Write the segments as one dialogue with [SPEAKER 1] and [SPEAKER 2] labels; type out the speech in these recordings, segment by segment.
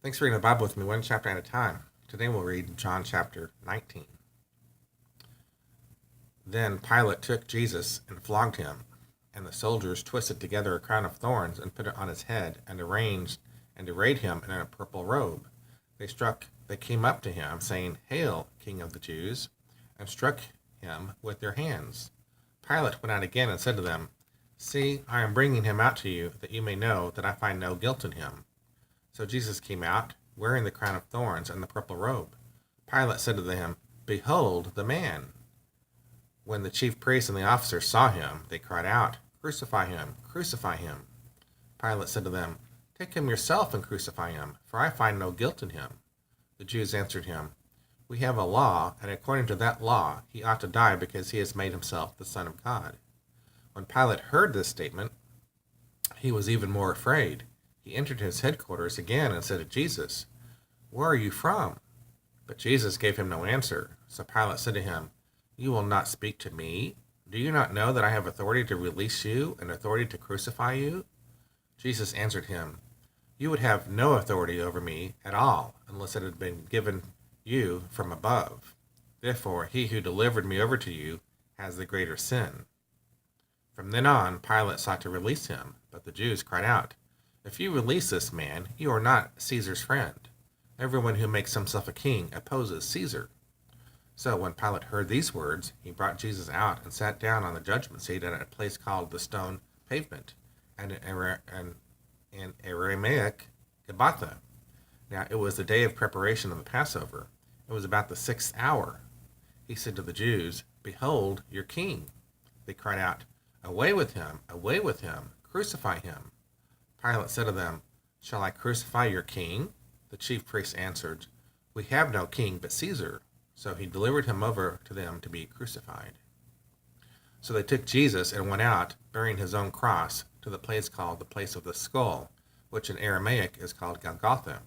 [SPEAKER 1] Thanks for reading the Bible with me one chapter at a time. Today we'll read John chapter 19. Then Pilate took Jesus and flogged him, and the soldiers twisted together a crown of thorns and put it on his head, and arrayed him in a purple robe. They came up to him, saying, "Hail, King of the Jews," and struck him with their hands. Pilate went out again and said to them, "See, I am bringing him out to you, that you may know that I find no guilt in him." So Jesus came out, wearing the crown of thorns and the purple robe. Pilate said to them, "Behold the man." When the chief priests and the officers saw him, they cried out, "Crucify him! Crucify him!" Pilate said to them, "Take him yourself and crucify him, for I find no guilt in him." The Jews answered him, "We have a law, and according to that law he ought to die because he has made himself the Son of God." When Pilate heard this statement, he was even more afraid. He entered his headquarters again and said to Jesus, "Where are you from?" But Jesus gave him no answer. So Pilate said to him, "You will not speak to me? Do you not know that I have authority to release you and authority to crucify you?" Jesus answered him, "You would have no authority over me at all unless it had been given you from above. Therefore, he who delivered me over to you has the greater sin." From then on, Pilate sought to release him, but the Jews cried out, "If you release this man, you are not Caesar's friend. Everyone who makes himself a king opposes Caesar." So when Pilate heard these words, he brought Jesus out and sat down on the judgment seat at a place called the Stone Pavement, and in Aramaic, Gabbatha. Now it was the day of preparation of the Passover. It was about the 6th hour. He said to the Jews, "Behold your king." They cried out, "Away with him! Away with him! Crucify him!" Pilate said to them, "Shall I crucify your king?" The chief priests answered, "We have no king but Caesar." So he delivered him over to them to be crucified. So they took Jesus and went out, bearing his own cross, to the place called the Place of the Skull, which in Aramaic is called Golgotha.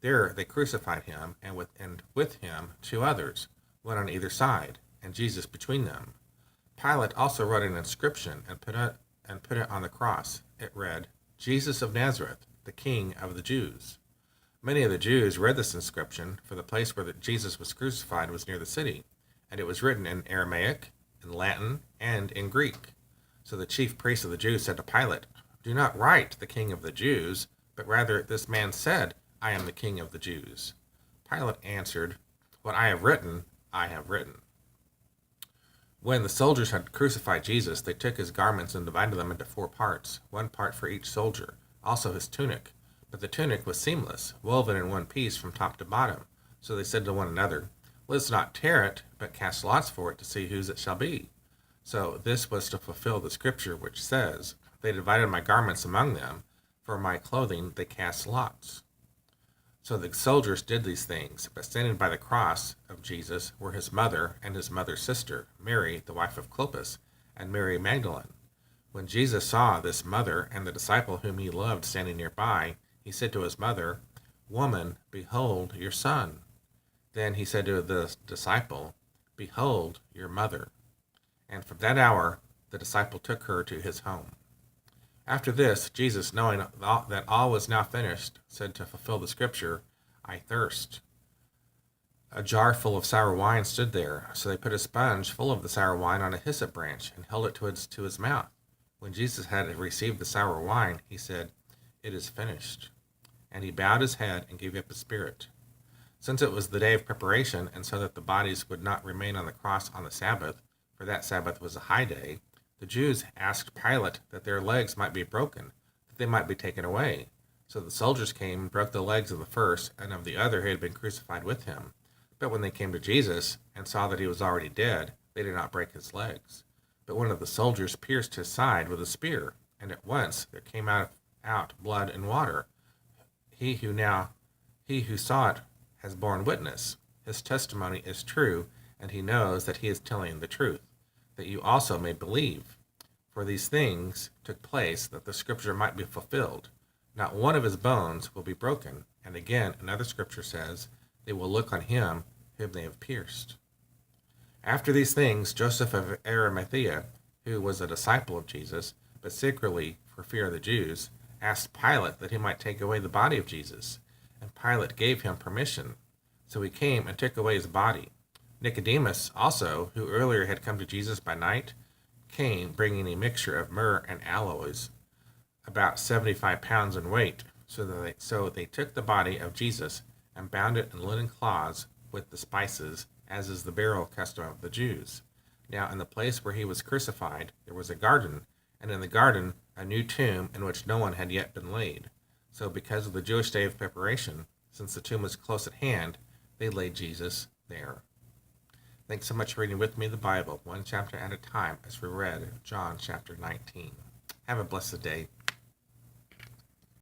[SPEAKER 1] There they crucified him, and with him 2 others, one on either side, and Jesus between them. Pilate also wrote an inscription and put it on the cross. It read, "Jesus of Nazareth, the King of the Jews." Many of the Jews read this inscription, for the place where Jesus was crucified was near the city, and it was written in Aramaic, in Latin, and in Greek. So the chief priests of the Jews said to Pilate, "Do not write the King of the Jews, but rather this man said, 'I am the King of the Jews.'" Pilate answered, "What I have written, I have written." When the soldiers had crucified Jesus, they took his garments and divided them into 4 parts, 1 part for each soldier, also his tunic. But the tunic was seamless, woven in one piece from top to bottom. So they said to one another, "Let us not tear it, but cast lots for it to see whose it shall be." So this was to fulfill the scripture which says, "They divided my garments among them, for my clothing they cast lots." So the soldiers did these things, but standing by the cross of Jesus were his mother and his mother's sister, Mary, the wife of Clopas, and Mary Magdalene. When Jesus saw this mother and the disciple whom he loved standing nearby, he said to his mother, "Woman, behold your son." Then he said to the disciple, "Behold your mother." And from that hour the disciple took her to his home. After this, Jesus, knowing that all was now finished, said to fulfill the scripture, "I thirst." A jar full of sour wine stood there, so they put a sponge full of the sour wine on a hyssop branch and held it to his mouth. When Jesus had received the sour wine, he said, "It is finished." And he bowed his head and gave up his spirit. Since it was the day of preparation, and so that the bodies would not remain on the cross on the Sabbath, for that Sabbath was a high day, the Jews asked Pilate that their legs might be broken, that they might be taken away. So the soldiers came and broke the legs of the first and of the other who had been crucified with him. But when they came to Jesus and saw that he was already dead, they did not break his legs. But one of the soldiers pierced his side with a spear, and at once there came out blood and water. He who saw it has borne witness. His testimony is true, and he knows that he is telling the truth, that you also may believe. For these things took place that the scripture might be fulfilled. Not one of his bones will be broken. And again, another scripture says, "They will look on him whom they have pierced." After these things, Joseph of Arimathea, who was a disciple of Jesus, but secretly for fear of the Jews, asked Pilate that he might take away the body of Jesus. And Pilate gave him permission. So he came and took away his body. Nicodemus also, who earlier had come to Jesus by night, came bringing a mixture of myrrh and aloes, about 75 pounds in weight. So they took the body of Jesus and bound it in linen cloths with the spices, as is the burial custom of the Jews. Now in the place where he was crucified there was a garden, and in the garden a new tomb in which no one had yet been laid. So because of the Jewish day of preparation, since the tomb was close at hand, they laid Jesus there. Thanks so much for reading with me the Bible, one chapter at a time, as we read John chapter 19. Have a blessed day.